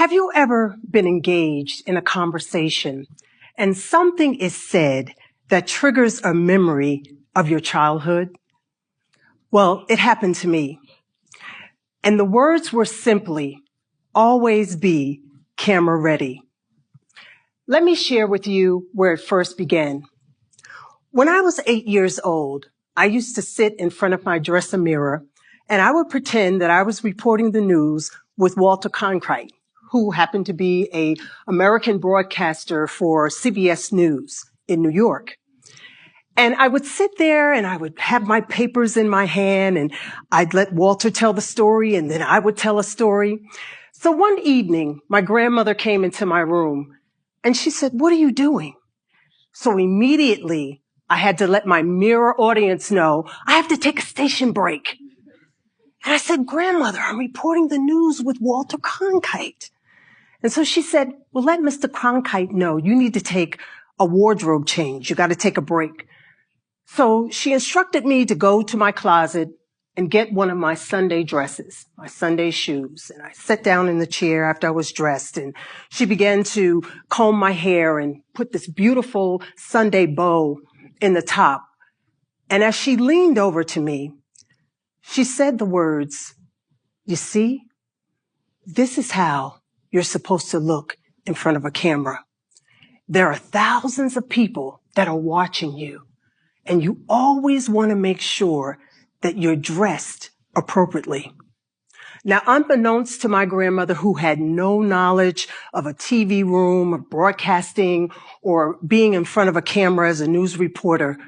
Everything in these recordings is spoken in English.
Have you ever been engaged in a conversation and something is said that triggers a memory of your childhood? Well, it happened to me. And the words were simply, always be camera ready. Let me share with you where it first began. When I was 8 years old, I used to sit in front of my dresser mirror and I would pretend that I was reporting the news with Walter Cronkite, who happened to be an American broadcaster for CBS News in New York. And I would sit there and I would have my papers in my hand and I'd let Walter tell the story and then I would tell a story. So one evening, my grandmother came into my room and she said, "What are you doing?" So immediately I had to let my mirror audience know I have to take a station break. And I said, "Grandmother, I'm reporting the news with Walter Cronkite." And so she said, "Well, let Mr. Cronkite know you need to take a wardrobe change. You got to take a break." So she instructed me to go to my closet and get one of my Sunday dresses, my Sunday shoes. And I sat down in the chair after I was dressed and she began to comb my hair and put this beautiful Sunday bow in the top. And as she leaned over to me, she said the words, "You see, this is how you're supposed to look in front of a camera. There are thousands of people that are watching you, and you always want to make sure that you're dressed appropriately." Now, unbeknownst to my grandmother, who had no knowledge of a TV room or broadcasting or being in front of a camera as a news reporter,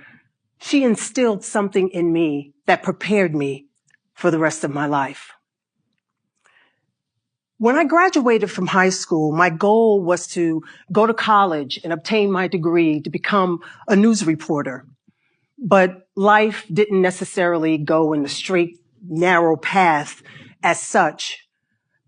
she instilled something in me that prepared me for the rest of my life. When I graduated from high school, my goal was to go to college and obtain my degree to become a news reporter. But life didn't necessarily go in the straight, narrow path as such.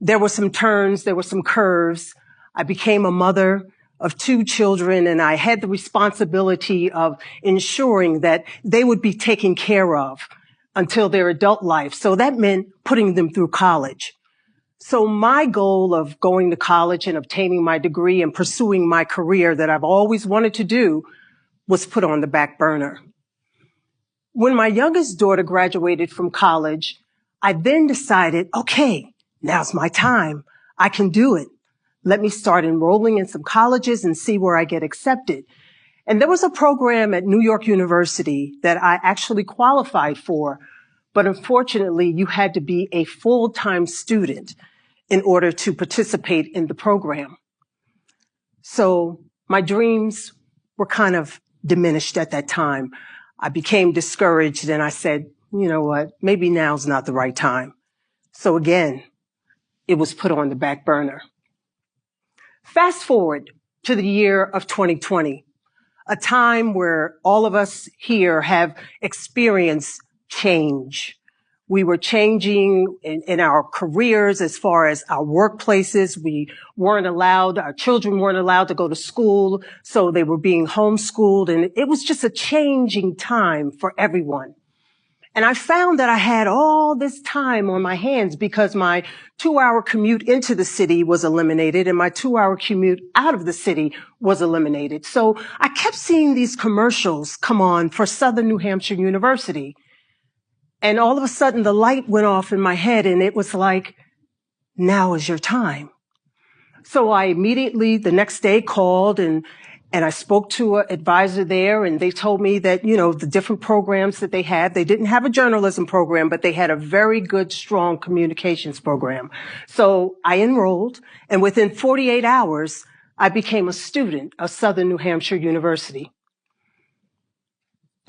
There were some turns, there were some curves. I became a mother of 2 children, and I had the responsibility of ensuring that they would be taken care of until their adult life. So that meant putting them through college. So my goal of going to college and obtaining my degree and pursuing my career that I've always wanted to do was put on the back burner. When my youngest daughter graduated from college, I then decided, okay, now's my time. I can do it. Let me start enrolling in some colleges and see where I get accepted. And there was a program at New York University that I actually qualified for, but unfortunately you had to be a full-time student in order to participate in the program. So my dreams were kind of diminished at that time. I became discouraged and I said, you know what, maybe now's not the right time. So again, it was put on the back burner. Fast forward to the year of 2020, a time where all of us here have experienced change. We were changing in our careers as far as our workplaces. Our children weren't allowed to go to school, so they were being homeschooled, and it was just a changing time for everyone. And I found that I had all this time on my hands because my 2-hour commute into the city was eliminated and my 2-hour commute out of the city was eliminated. So I kept seeing these commercials come on for Southern New Hampshire University. And all of a sudden the light went off in my head and it was like, now is your time. So I immediately the next day called and I spoke to an advisor there, and they told me that, the different programs that they had, they didn't have a journalism program, but they had a very good, strong communications program. So I enrolled, and within 48 hours, I became a student of Southern New Hampshire University.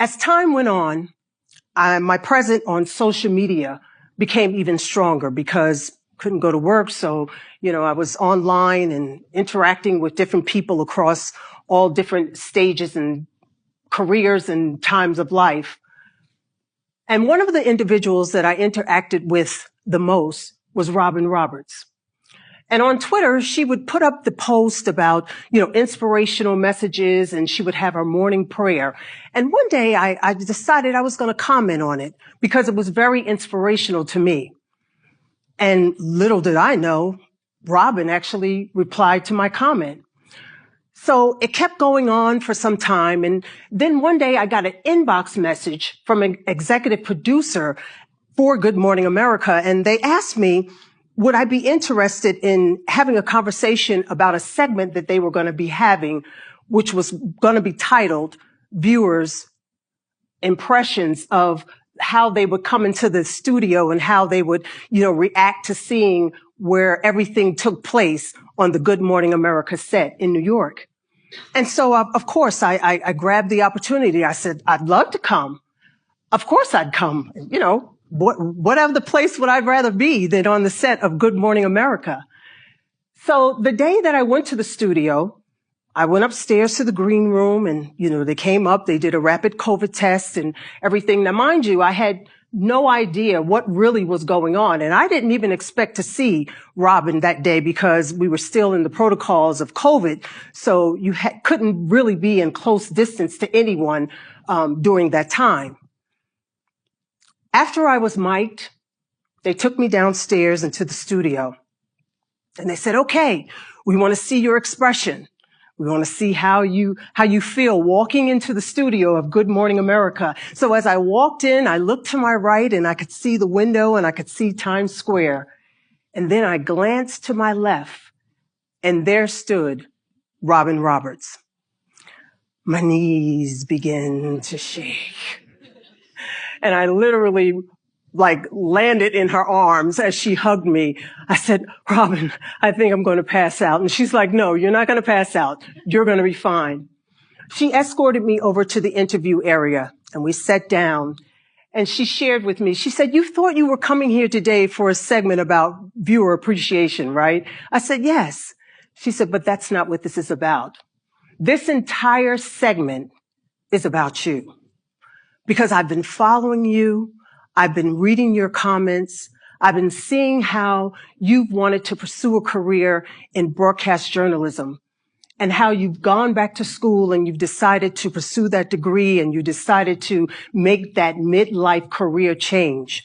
As time went on, my presence on social media became even stronger because couldn't go to work. So, I was online and interacting with different people across all different stages and careers and times of life. And one of the individuals that I interacted with the most was Robin Roberts. And on Twitter, she would put up the post about, inspirational messages, and she would have her morning prayer. And one day I decided I was going to comment on it because it was very inspirational to me. And little did I know, Robin actually replied to my comment. So it kept going on for some time. And then one day I got an inbox message from an executive producer for Good Morning America. And they asked me, would I be interested in having a conversation about a segment that they were going to be having, which was going to be titled Viewers' Impressions of how they would come into the studio and how they would, react to seeing where everything took place on the Good Morning America set in New York. And so, of course, I grabbed the opportunity. I said, I'd love to come. Of course I'd come. What other place would I rather be than on the set of Good Morning America? So the day that I went to the studio, I went upstairs to the green room and, they came up, they did a rapid COVID test and everything. Now, mind you, I had no idea what really was going on. And I didn't even expect to see Robin that day because we were still in the protocols of COVID. So you couldn't really be in close distance to anyone during that time. After I was mic'd, they took me downstairs into the studio and they said, okay, we want to see your expression. We want to see how you feel walking into the studio of Good Morning America. So as I walked in, I looked to my right and I could see the window and I could see Times Square. And then I glanced to my left and there stood Robin Roberts. My knees began to shake. And I literally landed in her arms as she hugged me. I said, Robin, I think I'm going to pass out. And she's like, no, you're not going to pass out. You're going to be fine. She escorted me over to the interview area and we sat down and she shared with me. She said, you thought you were coming here today for a segment about viewer appreciation, right? I said, yes. She said, but that's not what this is about. This entire segment is about you because I've been following you. I've been reading your comments. I've been seeing how you've wanted to pursue a career in broadcast journalism and how you've gone back to school and you've decided to pursue that degree and you decided to make that midlife career change.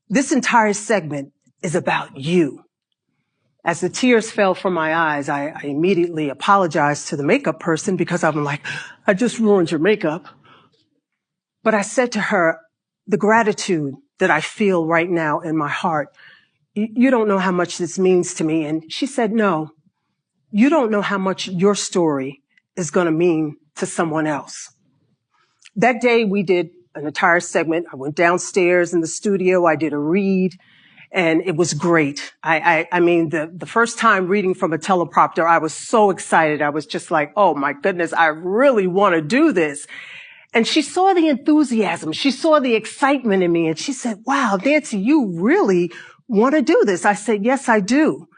This entire segment is about you. As the tears fell from my eyes, I immediately apologized to the makeup person because I'm like, I just ruined your makeup. But I said to her, the gratitude that I feel right now in my heart, you don't know how much this means to me. And she said, no, you don't know how much your story is going to mean to someone else. That day we did an entire segment. I went downstairs in the studio. I did a read and it was great. I mean, the first time reading from a teleprompter, I was so excited. I was just like, oh my goodness, I really want to do this. And she saw the enthusiasm. She saw the excitement in me. And she said, wow, Nancy, you really want to do this? I said, yes, I do.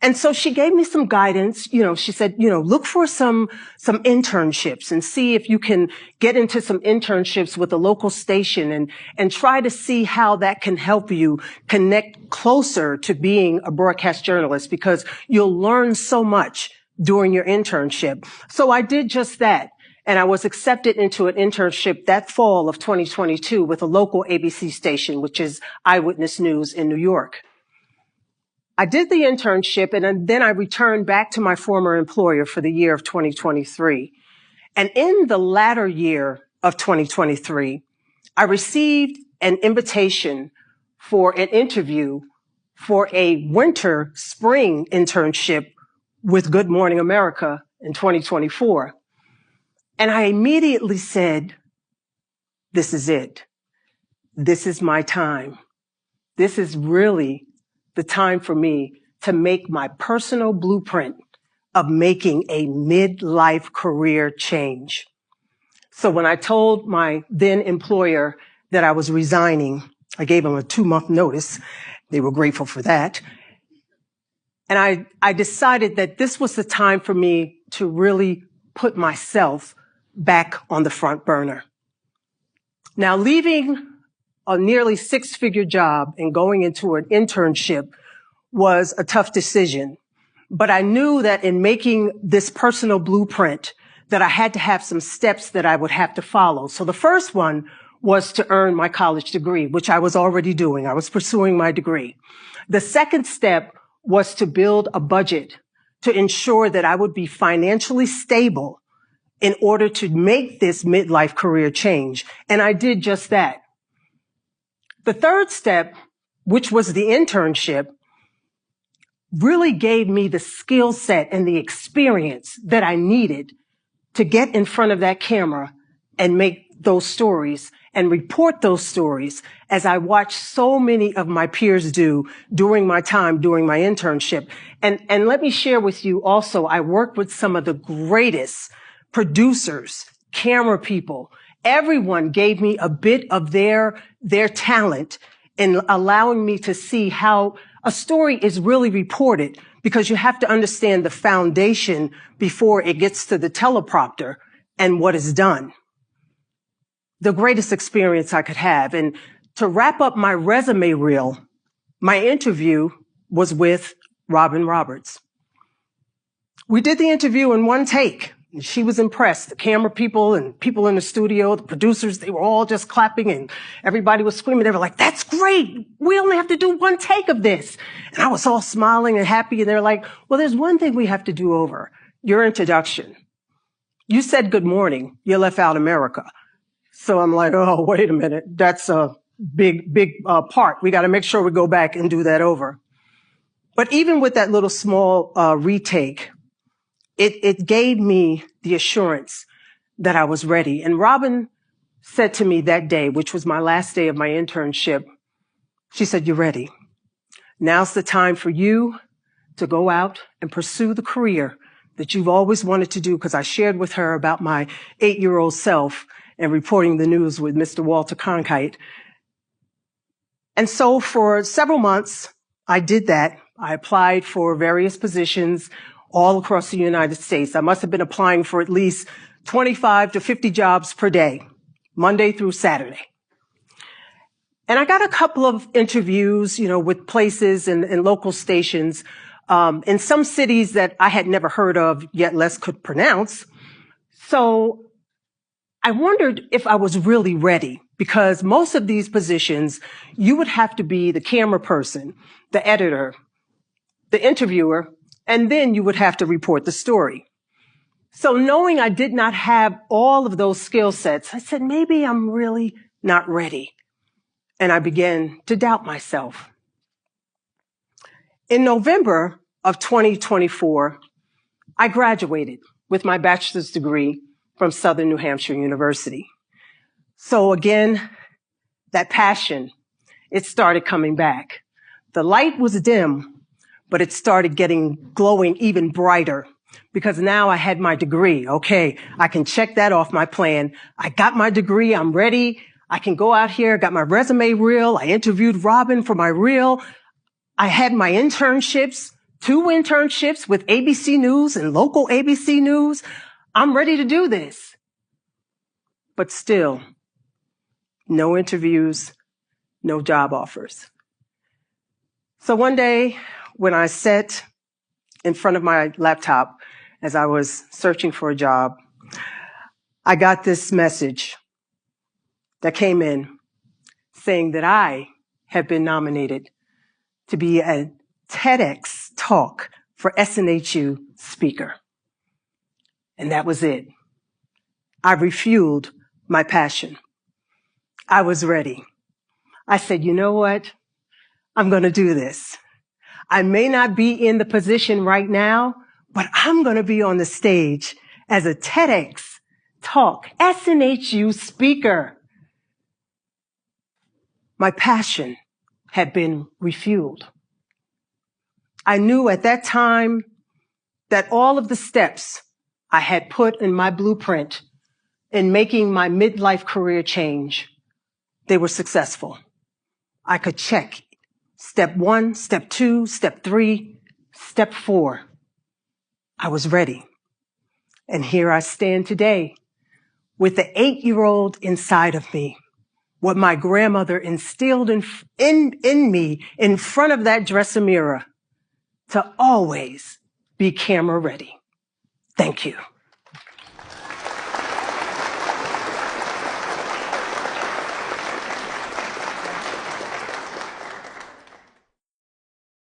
And so she gave me some guidance. She said, look for some internships and see if you can get into some internships with a local station and try to see how that can help you connect closer to being a broadcast journalist because you'll learn so much during your internship. So I did just that. And I was accepted into an internship that fall of 2022 with a local ABC station, which is Eyewitness News in New York. I did the internship and then I returned back to my former employer for the year of 2023. And in the latter year of 2023, I received an invitation for an interview for a winter-spring internship with Good Morning America in 2024. And I immediately said, this is it. This is my time. This is really the time for me to make my personal blueprint of making a midlife career change. So when I told my then employer that I was resigning, I gave them a 2-month notice. They were grateful for that. And I decided that this was the time for me to really put myself back on the front burner. Now, leaving a nearly 6-figure job and going into an internship was a tough decision. But I knew that in making this personal blueprint that I had to have some steps that I would have to follow. So the first one was to earn my college degree, which I was already doing. I was pursuing my degree. The second step was to build a budget to ensure that I would be financially stable in order to make this midlife career change. And I did just that. The third step, which was the internship, really gave me the skill set and the experience that I needed to get in front of that camera and make those stories and report those stories, as I watched so many of my peers do during my time, during my internship. And let me share with you also, I worked with some of the greatest producers, camera people. Everyone gave me a bit of their talent in allowing me to see how a story is really reported, because you have to understand the foundation before it gets to the teleprompter and what is done. The greatest experience I could have. And to wrap up my resume reel, my interview was with Robin Roberts. We did the interview in one take. She was impressed. The camera people and people in the studio, the producers, they were all just clapping and everybody was screaming. They were like, "That's great. We only have to do one take of this." And I was all smiling and happy. And they're like, "Well, there's one thing we have to do over. Your introduction. You said good morning. You left out America." So I'm like, "Oh, wait a minute. That's a big part. We got to make sure we go back and do that over." But even with that little small retake, it gave me the assurance that I was ready. And Robin said to me that day, which was my last day of my internship, she said, "You're ready. Now's the time for you to go out and pursue the career that you've always wanted to do," because I shared with her about my 8-year-old self and reporting the news with Mr. Walter Cronkite. And so for several months, I did that. I applied for various positions all across the United States. I must have been applying for at least 25 to 50 jobs per day, Monday through Saturday. And I got a couple of interviews, with places and local stations, in some cities that I had never heard of, yet less could pronounce. So I wondered if I was really ready, because most of these positions, you would have to be the camera person, the editor, the interviewer, and then you would have to report the story. So knowing I did not have all of those skill sets, I said, maybe I'm really not ready. And I began to doubt myself. In November of 2024, I graduated with my bachelor's degree from Southern New Hampshire University. So again, that passion, it started coming back. The light was dim, but it started glowing even brighter, because now I had my degree. Okay, I can check that off my plan. I got my degree. I'm ready. I can go out here. Got my resume reel. I interviewed Robin for my reel. I had my internships, 2 internships with ABC News and local ABC News. I'm ready to do this. But still, no interviews, no job offers. So one day, when I sat in front of my laptop as I was searching for a job, I got this message that came in saying that I have been nominated to be a TEDx Talk for SNHU speaker. And that was it. I refueled my passion. I was ready. I said, you know what? I'm going to do this. I may not be in the position right now, but I'm going to be on the stage as a TEDx Talk SNHU speaker. My passion had been refueled. I knew at that time that all of the steps I had put in my blueprint in making my midlife career change, they were successful. I could check step 1, step 2, step 3, step 4. I was ready. And here I stand today with the 8-year-old inside of me, what my grandmother instilled in me in front of that dresser mirror, to always be camera ready. Thank you.